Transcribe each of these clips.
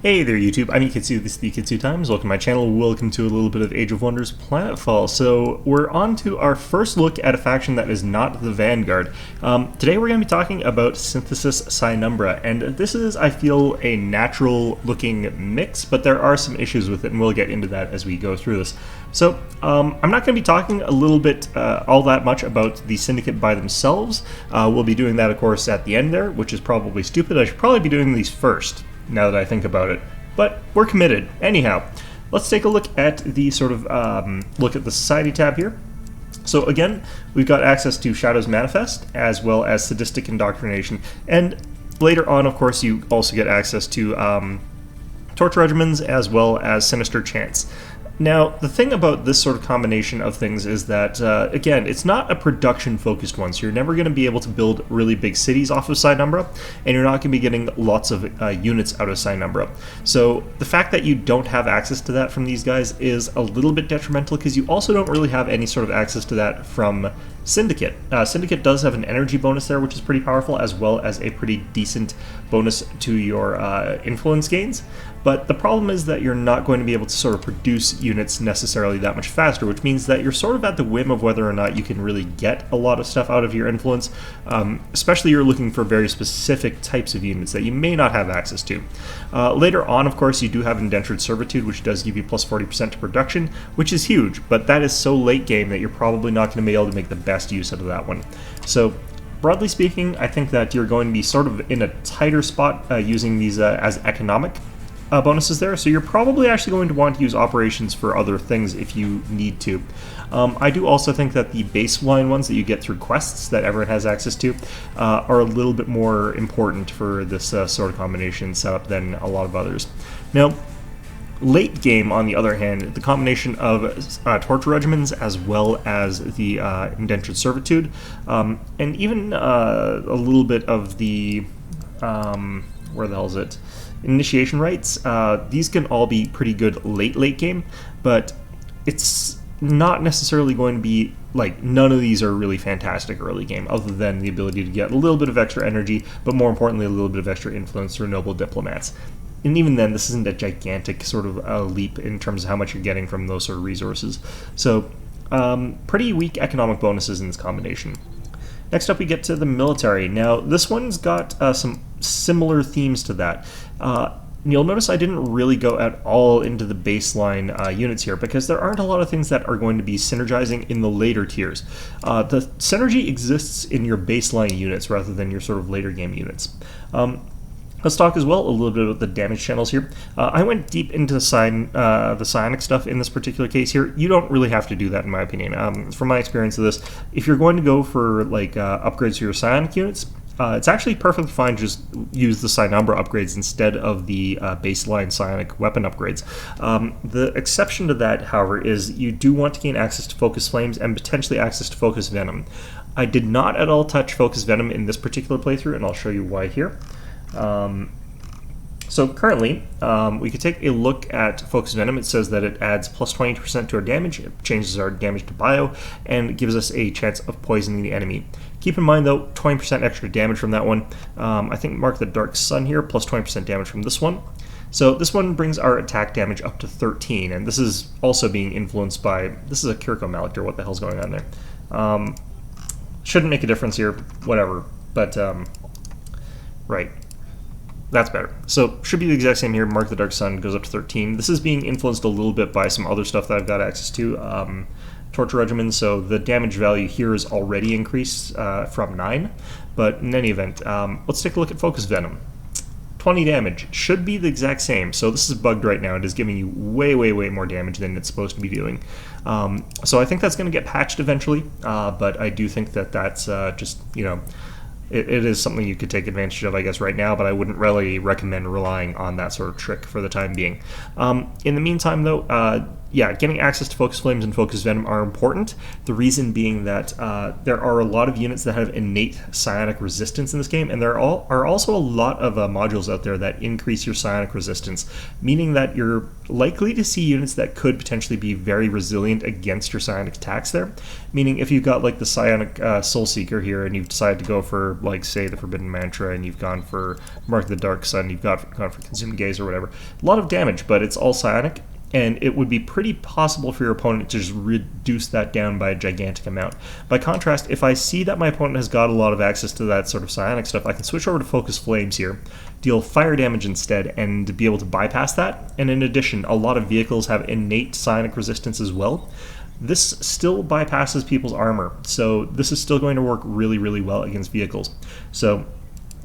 Hey there YouTube, I'm Ikitsu, this is the Ikitsu Times. Welcome to my channel, welcome to a little bit of Age of Wonders Planetfall. So we're on to our first look at a faction that is not the Vanguard. Today we're going to be talking about Synthesis Psynumbra, and this is, I feel, a natural looking mix, but there are some issues with it, and we'll get into that as we go through this. So I'm not going to be talking a little bit all that much about the Syndicate by themselves. We'll be doing that, of course, at the end there, which is probably stupid. I should probably be doing these first, now that I think about it. But we're committed. Anyhow, let's take a look at the sort of look at the Society tab here. So again, we've got access to Shadow's Manifest, as well as Sadistic Indoctrination. And later on, of course, you also get access to Torture Regimens, as well as Sinister Chants. Now, the thing about this sort of combination of things is that, again, it's not a production-focused one, so you're never going to be able to build really big cities off of Psynumbra, and you're not going to be getting lots of units out of Psynumbra. So the fact that you don't have access to that from these guys is a little bit detrimental, because you also don't really have any sort of access to that from Syndicate. Syndicate does have an energy bonus there, which is pretty powerful, as well as a pretty decent bonus to your influence gains. But the problem is that you're not going to be able to sort of produce units necessarily that much faster, which means that you're sort of at the whim of whether or not you can really get a lot of stuff out of your influence, especially you're looking for very specific types of units that you may not have access to. Later on, of course, you do have indentured servitude, which does give you plus 40% to production, which is huge, but that is so late game that you're probably not going to be able to make the best use out of that one. So broadly speaking, I think that you're going to be sort of in a tighter spot using these as economic bonuses there, so you're probably actually going to want to use operations for other things if you need to. I do also think that the baseline ones that you get through quests that everyone has access to are a little bit more important for this sort of combination setup than a lot of others. Now, late game, on the other hand, the combination of torture regimens as well as the indentured servitude, and even a little bit of the where the hell is it? Initiation rites, these can all be pretty good late game, but it's not necessarily going to be, like, none of these are really fantastic early game, other than the ability to get a little bit of extra energy, but more importantly, a little bit of extra influence through noble diplomats. And even then, this isn't a gigantic sort of leap in terms of how much you're getting from those sort of resources. So, pretty weak economic bonuses in this combination. Next up, we get to the military. Now, this one's got some similar themes to that. You'll notice I didn't really go at all into the baseline units here, because there aren't a lot of things that are going to be synergizing in the later tiers. The synergy exists in your baseline units rather than your sort of later game units. Let's talk as well a little bit about the damage channels here. I went deep into the psionic stuff in this particular case here. You don't really have to do that, in my opinion. From my experience of this, if you're going to go for like upgrades to your psionic units, it's actually perfectly fine to just use the Psynumbra upgrades instead of the baseline psionic weapon upgrades. The exception to that, however, is you do want to gain access to Focus Flames and potentially access to Focus Venom. I did not at all touch Focus Venom in this particular playthrough, and I'll show you why here. So currently, we could take a look at Focus Venom. It says that it adds plus 20% to our damage, it changes our damage to bio, and gives us a chance of poisoning the enemy. Keep in mind though, 20% extra damage from that one. I think mark the Dark Sun here, plus 20% damage from this one. So this one brings our attack damage up to 13, and this is also being influenced by, this is a Kirko Malictor, what the hell's going on there? Shouldn't make a difference here, whatever, but, right. That's better. So, should be the exact same here. Mark the Dark Sun goes up to 13. This is being influenced a little bit by some other stuff that I've got access to. Torture Regimen, so the damage value here is already increased from 9. But in any event, let's take a look at Focus Venom. 20 damage. Should be the exact same. So this is bugged right now. It is giving you way, way, way more damage than it's supposed to be doing. So I think that's going to get patched eventually. But I do think that that's just, you know, it is something you could take advantage of, I guess, right now, but I wouldn't really recommend relying on that sort of trick for the time being. In the meantime, though, yeah, getting access to Focus Flames and Focus Venom are important. The reason being that there are a lot of units that have innate psionic resistance in this game, and there are also a lot of modules out there that increase your psionic resistance, meaning that you're likely to see units that could potentially be very resilient against your psionic attacks there. Meaning if you've got like the psionic Soul Seeker here and you've decided to go for, like, say, the Forbidden Mantra, and you've gone for Mark of the Dark Sun, you've gone for Consumed Gaze or whatever, a lot of damage, but it's all psionic, and it would be pretty possible for your opponent to just reduce that down by a gigantic amount. By contrast, if I see that my opponent has got a lot of access to that sort of psionic stuff, I can switch over to Focus Flames here, deal fire damage instead, and be able to bypass that. And in addition, a lot of vehicles have innate psionic resistance as well. This still bypasses people's armor, so this is still going to work really, really well against vehicles. So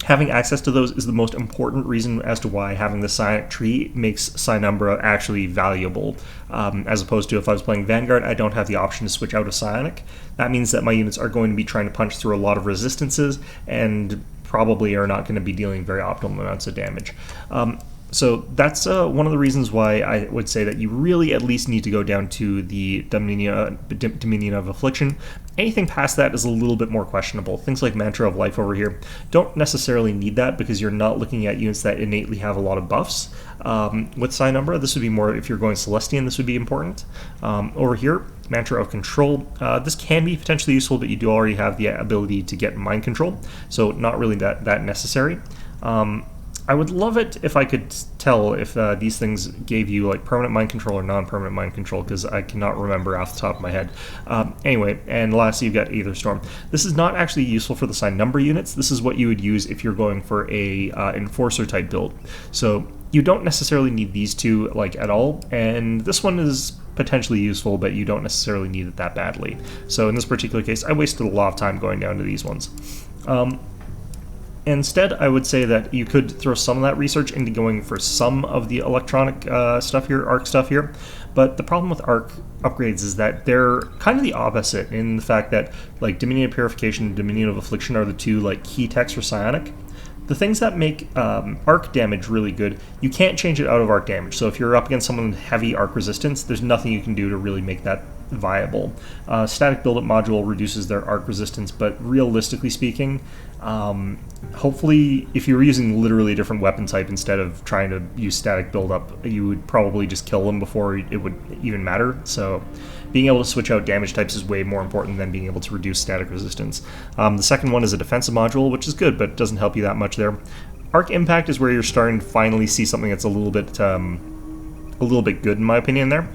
having access to those is the most important reason as to why having the psionic tree makes Psynumbra actually valuable. As opposed to if I was playing Vanguard, I don't have the option to switch out of psionic. That means that my units are going to be trying to punch through a lot of resistances and probably are not going to be dealing very optimal amounts of damage. So that's one of the reasons why I would say that you really at least need to go down to the Dominion of Affliction. Anything past that is a little bit more questionable. Things like Mantra of Life over here don't necessarily need that because you're not looking at units that innately have a lot of buffs. With Psynumbra, this would be more, if you're going Celestian, this would be important. Over here, Mantra of Control. This can be potentially useful, but you do already have the ability to get Mind Control, so not really that necessary. I would love it if I could tell if these things gave you like permanent mind control or non-permanent mind control, because I cannot remember off the top of my head. Anyway, and lastly you've got Aether Storm. This is not actually useful for the Psynumbra units. This is what you would use if you're going for a Enforcer type build. So you don't necessarily need these two like at all, and this one is potentially useful, but you don't necessarily need it that badly. So in this particular case, I wasted a lot of time going down to these ones. Instead, I would say that you could throw some of that research into going for some of the electronic stuff here, ARC stuff here, but the problem with ARC upgrades is that they're kind of the opposite in the fact that like Dominion of Purification and Dominion of Affliction are the two like key techs for psionic. The things that make arc damage really good, you can't change it out of arc damage. So if you're up against someone with heavy arc resistance, there's nothing you can do to really make that viable. Static build-up module reduces their arc resistance, but realistically speaking, hopefully if you were using literally a different weapon type instead of trying to use static build-up, you would probably just kill them before it would even matter. So being able to switch out damage types is way more important than being able to reduce static resistance. The second one is a defensive module, which is good, but it doesn't help you that much there. Arc Impact is where you're starting to finally see something that's a little bit good in my opinion there.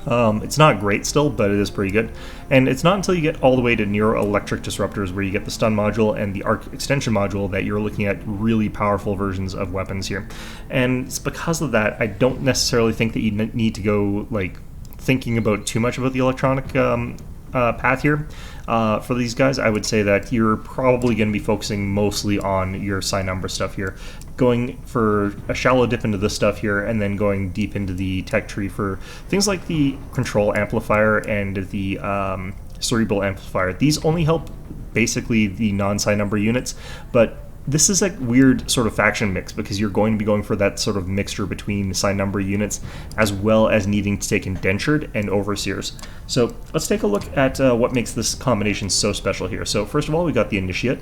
It's not great still, but it is pretty good. And it's not until you get all the way to Neuroelectric Disruptors where you get the stun module and the arc extension module that you're looking at really powerful versions of weapons here. And it's because of that, I don't necessarily think that you need to go like thinking about too much about the electronic path here. For these guys, I would say that you're probably going to be focusing mostly on your Psynumbra stuff here, going for a shallow dip into this stuff here, and then going deep into the tech tree for things like the Control Amplifier and the Cerebral Amplifier. These only help basically the non-Psynumbra units, but this is a weird sort of faction mix because you're going to be going for that sort of mixture between Psynumbra units as well as needing to take indentured and overseers. So let's take a look at what makes this combination so special here. So first of all, we got the Initiate,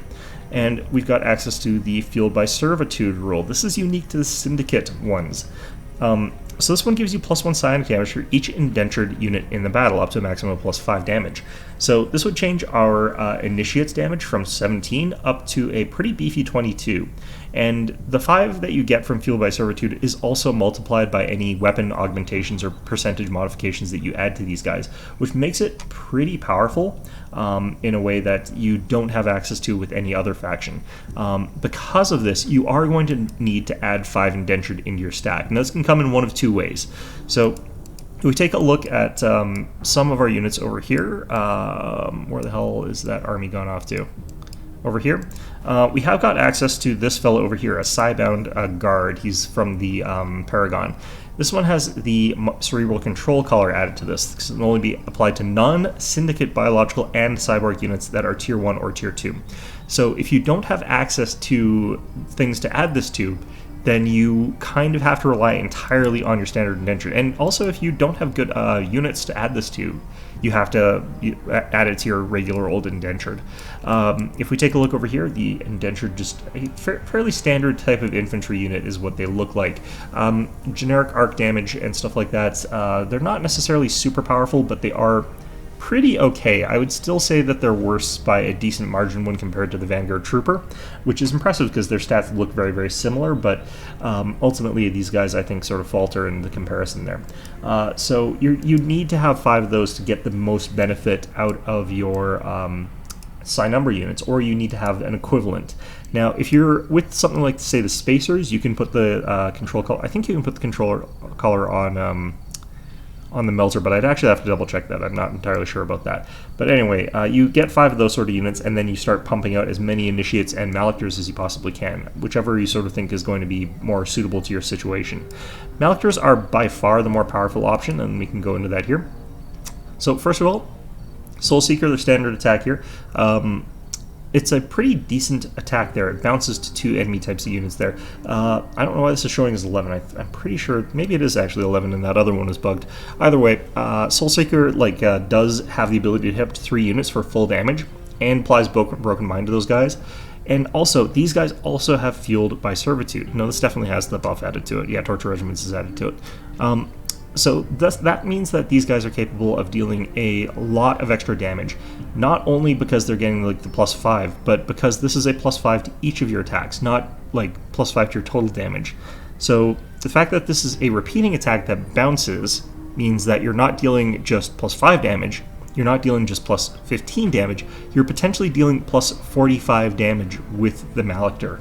and we've got access to the Fueled by Servitude rule. This is unique to the Syndicate ones. So this one gives you +1 psionic damage for each indentured unit in the battle, up to a maximum of +5 damage. So this would change our Initiate's damage from 17 up to a pretty beefy 22. And the 5 that you get from Fueled by Servitude is also multiplied by any weapon augmentations or percentage modifications that you add to these guys, which makes it pretty powerful in a way that you don't have access to with any other faction. Because of this, you are going to need to add 5 indentured into your stack, and this can come in one of two ways. So if we take a look at some of our units over here, where the hell is that army gone off to? Over here, we have got access to this fellow over here, a Psybound guard. He's from the Paragon. This one has the Cerebral Control collar added to this. This can only be applied to non-Syndicate biological and cyborg units that are Tier 1 or Tier 2. So if you don't have access to things to add this to, then you kind of have to rely entirely on your standard indentured. And also, if you don't have good units to add this to, you have to add it to your regular old indentured. If we take a look over here, the indentured, just a fairly standard type of infantry unit is what they look like. Generic arc damage and stuff like that, they're not necessarily super powerful, but they are pretty okay. I would still say that they're worse by a decent margin when compared to the Vanguard Trooper, which is impressive because their stats look very, very similar, but ultimately these guys, I think, sort of falter in the comparison there. So you need to have 5 of those to get the most benefit out of your Psynumbra units, or you need to have an equivalent. Now, if you're with something like, say, the Spacers, you can put the control color. I think you can put the controller color on the Melter, but I'd actually have to double check that. I'm not entirely sure about that. But anyway, you get 5 of those sort of units, and then you start pumping out as many Initiates and Malictors as you possibly can, whichever you sort of think is going to be more suitable to your situation. Malictors are by far the more powerful option, and we can go into that here. So first of all, Soul Seeker, their standard attack here. It's a pretty decent attack there. It bounces to 2 enemy types of units there. I don't know why this is showing as 11. I'm pretty sure maybe it is actually 11 and that other one is bugged. Either way, Soul Seeker does have the ability to hit up to 3 units for full damage and applies Broken Mind to those guys. And also, these guys also have Fueled by Servitude. No, this definitely has the buff added to it. Yeah, Torture Regiments is added to it. So that means that these guys are capable of dealing a lot of extra damage, not only because they're getting like the +5, but because this is a +5 to each of your attacks, not like +5 to your total damage. So the fact that this is a repeating attack that bounces means that you're not dealing just +5 damage, you're not dealing just +15 damage, you're potentially dealing +45 damage with the Malictor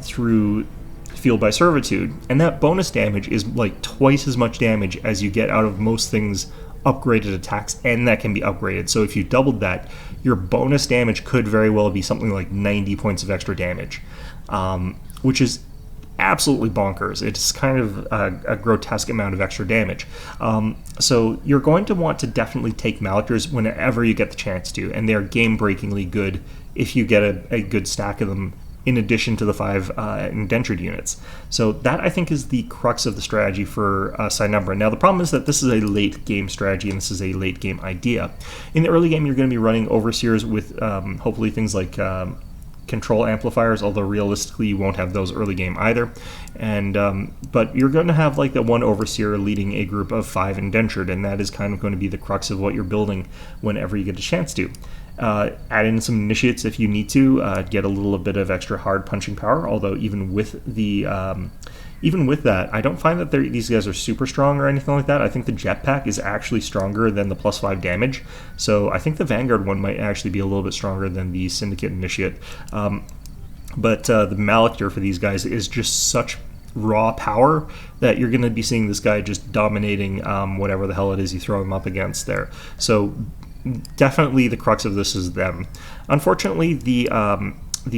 through Fueled by Servitude, and that bonus damage is like twice as much damage as you get out of most things upgraded attacks, and that can be upgraded. So if you doubled that, your bonus damage could very well be something like 90 points of extra damage, which is absolutely bonkers. It's kind of a grotesque amount of extra damage. So you're going to want to definitely take Malictors whenever you get the chance to, and they're game-breakingly good if you get a good stack of them in addition to the 5 indentured units. So that, I think, is the crux of the strategy for Synumbra. Now, the problem is that this is a late-game strategy, and this is a late-game idea. In the early game, you're going to be running Overseers with hopefully things like control amplifiers, although realistically you won't have those early game either. And but you're going to have like the one Overseer leading a group of 5 indentured, and that is kind of going to be the crux of what you're building whenever you get a chance to. Add in some initiates if you need to, get a little bit of extra hard punching power, although even with that, I don't find that these guys are super strong or anything like that. I think the jetpack is actually stronger than the +5 damage, so I think the Vanguard one might actually be a little bit stronger than the Syndicate Initiate. But the Malictor for these guys is just such raw power that you're going to be seeing this guy just dominating whatever the hell it is you throw him up against there. So definitely the crux of this is them. Unfortunately, the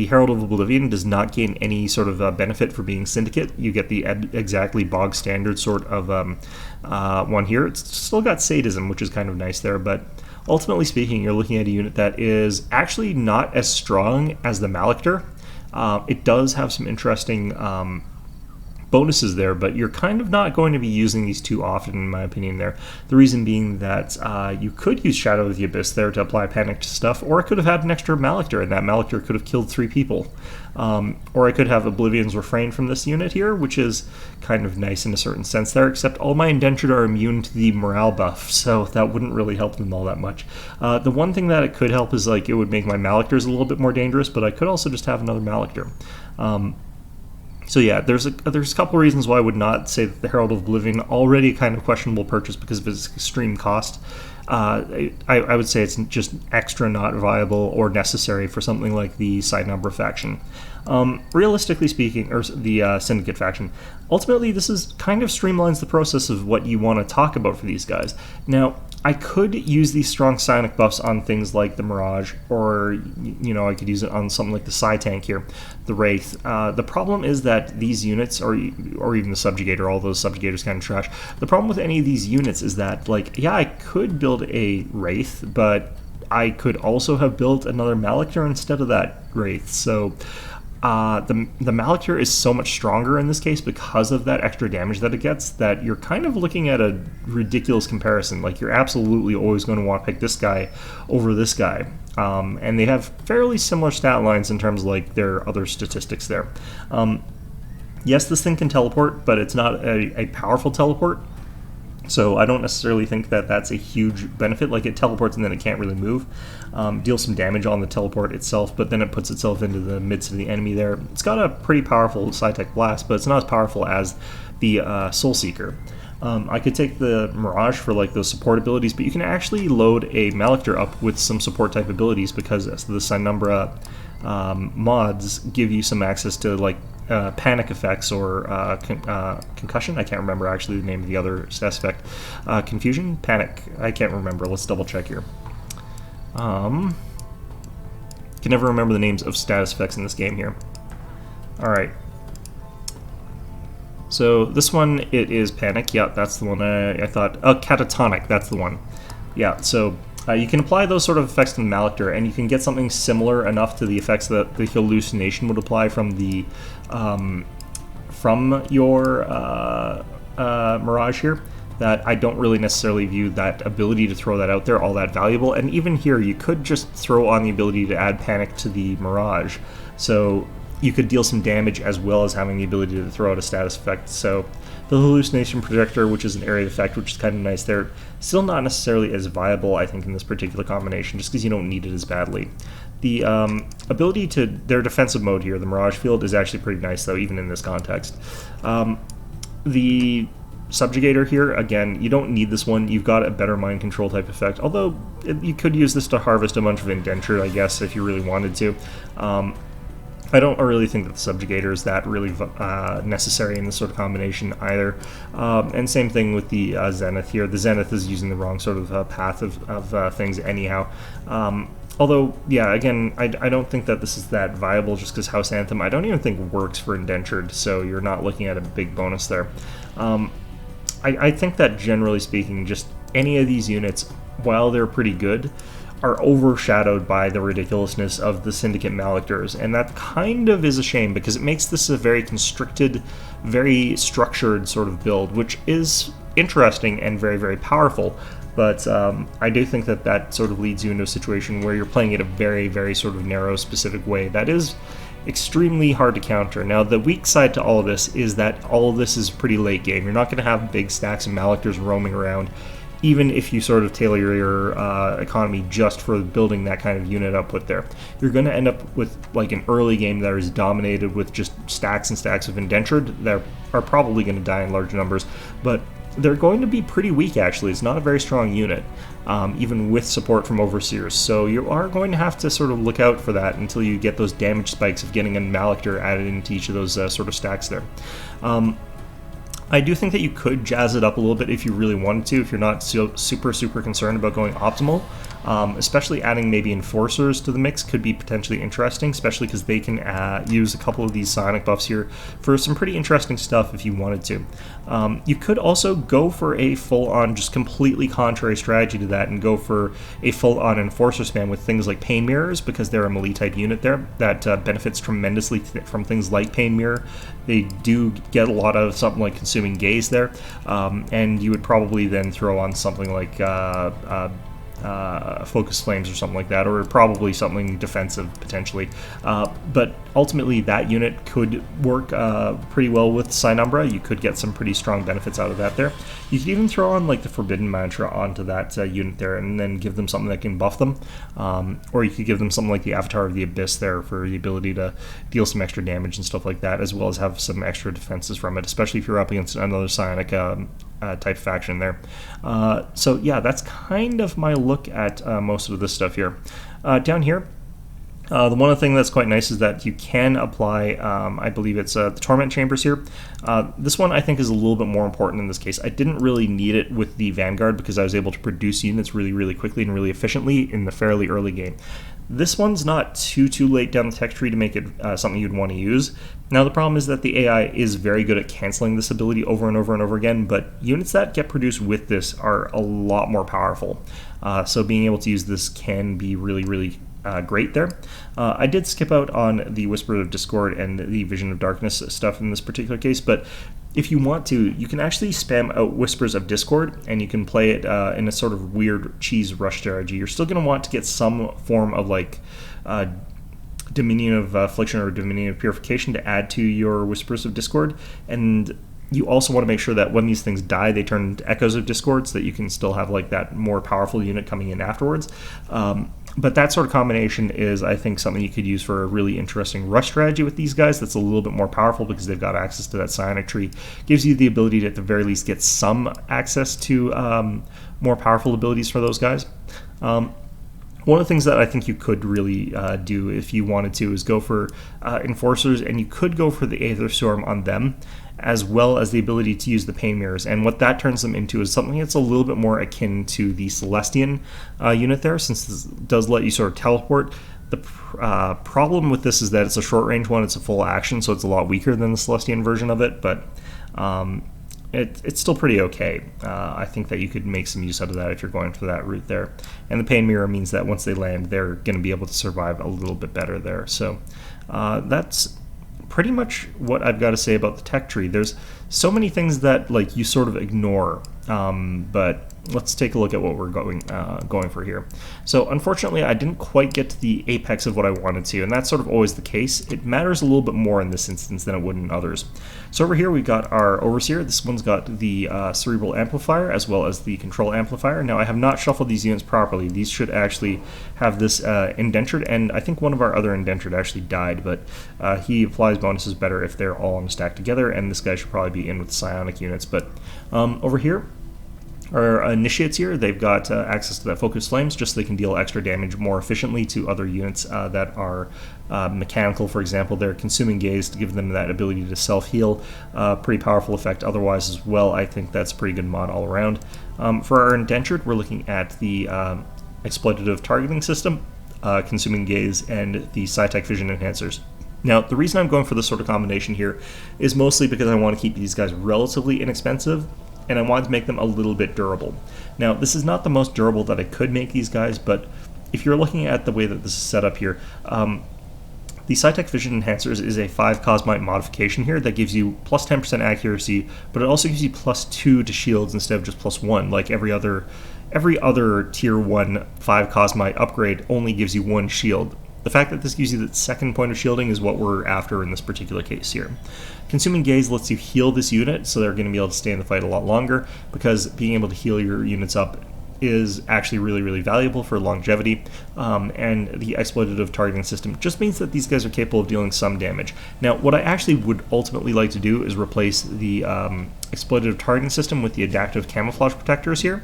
Herald of Oblivion does not gain any sort of benefit for being Syndicate. You get the exactly bog standard sort of one here. It's still got Sadism, which is kind of nice there, but ultimately speaking, you're looking at a unit that is actually not as strong as the Malictor. It does have some interesting bonuses there, but you're kind of not going to be using these too often, in my opinion there. The reason being that you could use Shadow of the Abyss there to apply panic to stuff, or I could have had an extra Malictor, and that Malictor could have killed 3 people. Or I could have Oblivion's Refrain from this unit here, which is kind of nice in a certain sense there, except all my indentured are immune to the morale buff, so that wouldn't really help them all that much. The one thing that it could help is like it would make my Malictors a little bit more dangerous, but I could also just have another Malictor. So yeah, there's a couple reasons why I would not say that the Herald of Oblivion, already a kind of questionable purchase because of its extreme cost. I would say it's just extra not viable or necessary for something like the Psynumbra faction. Realistically speaking, or the Syndicate faction, ultimately this is kind of streamlines the process of what you want to talk about for these guys. Now, I could use these strong psionic buffs on things like the Mirage, or I could use it on something like the Psy tank here, the Wraith. The problem is that these units, or even the Subjugator, all those Subjugators kind of trash. The problem with any of these units is that, I could build a Wraith, but I could also have built another Malictor instead of that Wraith. So the Malictor is so much stronger in this case because of that extra damage that it gets, that you're kind of looking at a ridiculous comparison. Like, you're absolutely always going to want to pick this guy over this guy. And they have fairly similar stat lines in terms of like their other statistics there. Yes, this thing can teleport, but it's not a powerful teleport. So I don't necessarily think that that's a huge benefit. Like, it teleports and then it can't really move. Deals some damage on the teleport itself, but then it puts itself into the midst of the enemy there. It's got a pretty powerful Psytech Blast, but it's not as powerful as the Soul Seeker. I could take the Mirage for like those support abilities, but you can actually load a Malictor up with some support type abilities because the Synumbra mods give you some access to like panic effects or concussion. I can't remember actually the name of the other stat effect. Confusion? Panic. I can't remember. Let's double check here. Can never remember the names of status effects in this game here. Alright. So this one, it is Panic. Yeah, that's the one I thought. Oh, Catatonic. That's the one. Yeah, so you can apply those sort of effects to the Malictor, and you can get something similar enough to the effects that the hallucination would apply from the from your Mirage here, that I don't really necessarily view that ability to throw that out there all that valuable. And even here, you could just throw on the ability to add Panic to the Mirage, so you could deal some damage as well as having the ability to throw out a status effect. So the hallucination projector, which is an area effect, which is kind of nice there, still not necessarily as viable, I think, in this particular combination, just because you don't need it as badly. The ability to their defensive mode here, the Mirage Field, is actually pretty nice, though, even in this context. The Subjugator here, again, you don't need this one. You've got a better mind control type effect, although you could use this to harvest a bunch of indentured, I guess, if you really wanted to. I don't really think that the Subjugator is that really necessary in this sort of combination either. And same thing with the Zenith here. The Zenith is using the wrong sort of path of things anyhow. Although, yeah, again, I don't think that this is that viable just because House Anthem, I don't even think works for indentured, so you're not looking at a big bonus there. I think that generally speaking, just any of these units, while they're pretty good, are overshadowed by the ridiculousness of the Syndicate Malictors, and that kind of is a shame because it makes this a very constricted, very structured sort of build, which is interesting and very, very powerful, but I do think that that sort of leads you into a situation where you're playing it a very, very sort of narrow, specific way that is extremely hard to counter. Now, the weak side to all of this is that all of this is pretty late game. You're not going to have big stacks of Malictors roaming around, even if you sort of tailor your economy just for building that kind of unit output there. You're going to end up with like an early game that is dominated with just stacks and stacks of indentured that are probably going to die in large numbers, but they're going to be pretty weak actually. It's not a very strong unit, even with support from Overseers, so you are going to have to sort of look out for that until you get those damage spikes of getting a Malictor added into each of those sort of stacks there. I do think that you could jazz it up a little bit if you really wanted to, if you're not super concerned about going optimal. Especially adding maybe Enforcers to the mix could be potentially interesting, especially because they can use a couple of these psionic buffs here for some pretty interesting stuff if you wanted to. You could also go for a full-on, just completely contrary strategy to that and go for a full-on Enforcer spam with things like Pain Mirrors, because they're a melee-type unit there that benefits tremendously from things like Pain Mirror. They do get a lot of something like Consuming Gaze there, and you would probably then throw on something like Focus Flames or something like that, or probably something defensive potentially. But ultimately that unit could work pretty well with Psynumbra. You could get some pretty strong benefits out of that there. You could even throw on like the Forbidden Mantra onto that unit there and then give them something that can buff them. Or you could give them something like the Avatar of the Abyss there for the ability to deal some extra damage and stuff like that, as well as have some extra defenses from it, especially if you're up against another psionic type faction there. So yeah, that's kind of my look at most of this stuff here. Down here, the one thing that's quite nice is that you can apply, I believe it's the Torment Chambers here. This one I think is a little bit more important in this case. I didn't really need it with the Vanguard because I was able to produce units really quickly and really efficiently in the fairly early game. This one's not too late down the tech tree to make it something you'd want to use. Now the problem is that the AI is very good at canceling this ability over and over again, but units that get produced with this are a lot more powerful. So being able to use this can be really great there. I did skip out on the Whisper of Discord and the Vision of Darkness stuff in this particular case, but if you want to, you can actually spam out Whispers of Discord, and you can play it in a sort of weird cheese rush strategy. You're still going to want to get some form of like Dominion of Affliction or Dominion of Purification to add to your Whispers of Discord, and you also want to make sure that when these things die, they turn into Echoes of Discord, so that you can still have like that more powerful unit coming in afterwards. But that sort of combination is, I think, something you could use for a really interesting rush strategy with these guys that's a little bit more powerful because they've got access to that psionic tree. Gives you the ability to, at the very least, get some access to more powerful abilities for those guys. One of the things that I think you could really do if you wanted to is go for Enforcers, and you could go for the Aether Storm on them, as well as the ability to use the Pain Mirrors. And what that turns them into is something that's a little bit more akin to the Celestian unit there, since this does let you sort of teleport. The problem with this is that it's a short range one, it's a full action, so it's a lot weaker than the Celestian version of it, but it's still pretty okay. I think that you could make some use out of that if you're going for that route there. And the Pain Mirror means that once they land, they're going to be able to survive a little bit better there. So that's pretty much what I've got to say about the tech tree. There's so many things that like you sort of ignore, but let's take a look at what we're going for here. So unfortunately, I didn't quite get to the apex of what I wanted to, and that's sort of always the case. It matters a little bit more in this instance than it would in others. So over here we've got our Overseer. This one's got the Cerebral Amplifier as well as the Control Amplifier. Now I have not shuffled these units properly. These should actually have this indentured, and I think one of our other indentured actually died, but he applies bonuses better if they're all on a stack together, and this guy should probably be in with psionic units. But over here, our initiates here, they've got access to that Focus Flames just so they can deal extra damage more efficiently to other units that are mechanical. For example, their Consuming Gaze to give them that ability to self-heal. Pretty powerful effect otherwise as well. I think that's a pretty good mod all around. For our indentured, we're looking at the Exploitative Targeting System, Consuming Gaze, and the Psytech Vision Enhancers. Now, the reason I'm going for this sort of combination here is mostly because I want to keep these guys relatively inexpensive, and I wanted to make them a little bit durable. Now, this is not the most durable that I could make these guys, but if you're looking at the way that this is set up here, the Psytech Vision Enhancers is a 5 Cosmite modification here that gives you plus 10% accuracy, but it also gives you plus 2 to shields instead of just plus 1, like every other tier 1 5 Cosmite upgrade only gives you 1 shield. The fact that this gives you the second point of shielding is what we're after in this particular case here. Consuming Gaze lets you heal this unit, so they're going to be able to stay in the fight a lot longer, because being able to heal your units up is actually really, really valuable for longevity. And the Exploitative Targeting System just means that these guys are capable of dealing some damage. Now, what I actually would ultimately like to do is replace the Exploitative Targeting System with the Adaptive Camouflage Protectors here,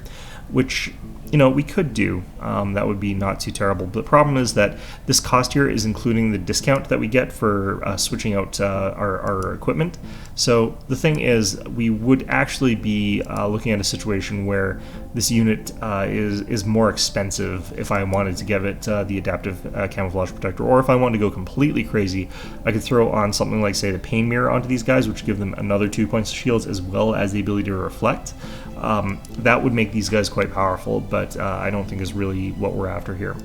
which, you know, we could do. That would be not too terrible. But the problem is that this cost here is including the discount that we get for switching out our equipment. So the thing is, we would actually be looking at a situation where this unit is more expensive if I wanted to give it the Adaptive Camouflage Protector, or if I wanted to go completely crazy, I could throw on something like, say, the Pain Mirror onto these guys, which give them another 2 points of shields as well as the ability to reflect. That would make these guys quite powerful, but I don't think is really what we're after here.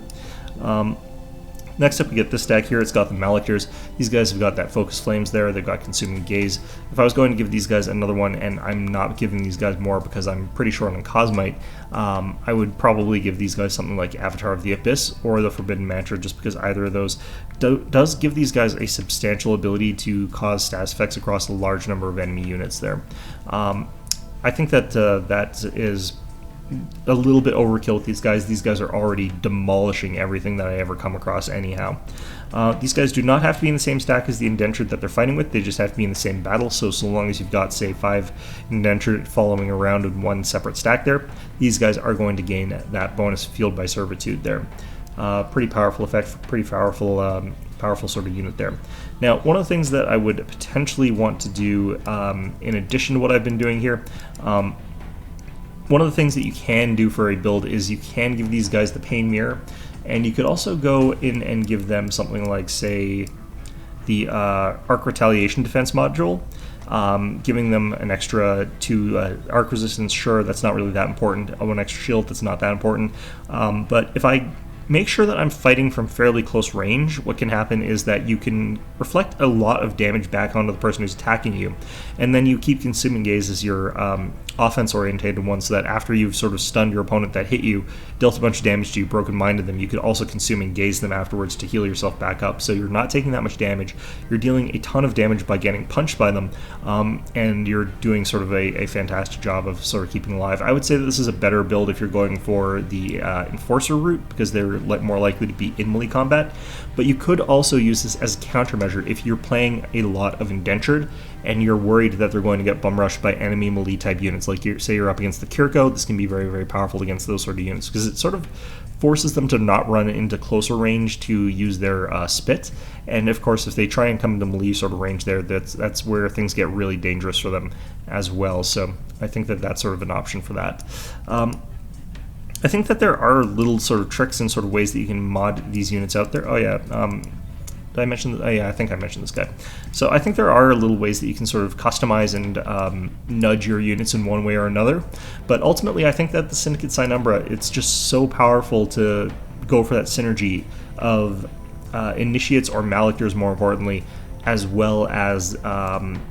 Next up, we get this stack here. It's got the Malictors. These guys have got that Focus Flames there. They've got Consuming Gaze. If I was going to give these guys another one, and I'm not giving these guys more because I'm pretty short on Cosmite, I would probably give these guys something like Avatar of the Abyss or the Forbidden Mantra, just because either of those does give these guys a substantial ability to cause status effects across a large number of enemy units there. I think that that is a little bit overkill with these guys. These guys are already demolishing everything that I ever come across anyhow. These guys do not have to be in the same stack as the indentured that they're fighting with. They just have to be in the same battle. So long as you've got, say, 5 indentured following around in one separate stack there, these guys are going to gain that bonus Field by Servitude there. Pretty powerful effect, pretty powerful sort of unit there. Now, one of the things that I would potentially want to do in addition to what I've been doing here, one of the things that you can do for a build is you can give these guys the Pain Mirror, and you could also go in and give them something like, say, the Arc Retaliation Defense module, giving them an extra 2 arc resistance. Sure, that's not really that important. 1 extra shield, that's not that important. But if I make sure that I'm fighting from fairly close range. What can happen is that you can reflect a lot of damage back onto the person who's attacking you, and then you keep consuming gaze as your offense-orientated one, so that after you've sort of stunned your opponent that hit you, dealt a bunch of damage to you, broken-minded them, you could also consume and gaze them afterwards to heal yourself back up. So you're not taking that much damage, you're dealing a ton of damage by getting punched by them, and you're doing sort of a fantastic job of sort of keeping alive. I would say that this is a better build if you're going for the Enforcer route, because they're more likely to be in melee combat, but you could also use this as a countermeasure if you're playing a lot of indentured and you're worried that they're going to get bum rushed by enemy melee type units. Like say you're up against the Kirko, this can be very, very powerful against those sort of units, because it sort of forces them to not run into closer range to use their spit. And of course, if they try and come into melee sort of range there, that's where things get really dangerous for them as well. So I think that that's sort of an option for that. I think that there are little sort of tricks and sort of ways that you can mod these units out there. Oh yeah, did I mention? Oh yeah, I think I mentioned this guy. So I think there are little ways that you can sort of customize and nudge your units in one way or another. But ultimately, I think that the Syndicate Psynumbra, it's just so powerful to go for that synergy of initiates or Malictors, more importantly, as well as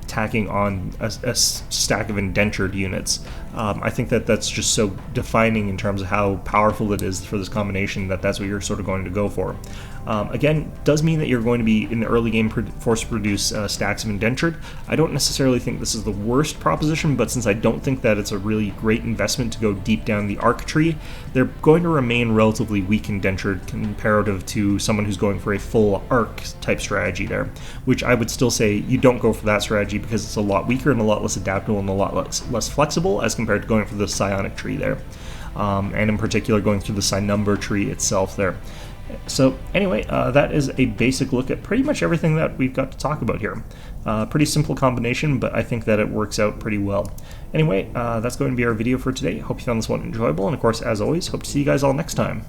tacking on a stack of indentured units. I think that that's just so defining in terms of how powerful it is for this combination, that that's what you're sort of going to go for. Again, does mean that you're going to be in the early game forced to produce stacks of indentured. I don't necessarily think this is the worst proposition, but since I don't think that it's a really great investment to go deep down the arc tree, they're going to remain relatively weak indentured comparative to someone who's going for a full arc type strategy there, which I would still say you don't go for that strategy because it's a lot weaker and a lot less adaptable and a lot less flexible as compared to going for the psionic tree there, and in particular going through the Synumbra tree itself there. So anyway, that is a basic look at pretty much everything that we've got to talk about here. Pretty simple combination, but I think that it works out pretty well. Anyway, that's going to be our video for today. Hope you found this one enjoyable, and of course, as always, hope to see you guys all next time.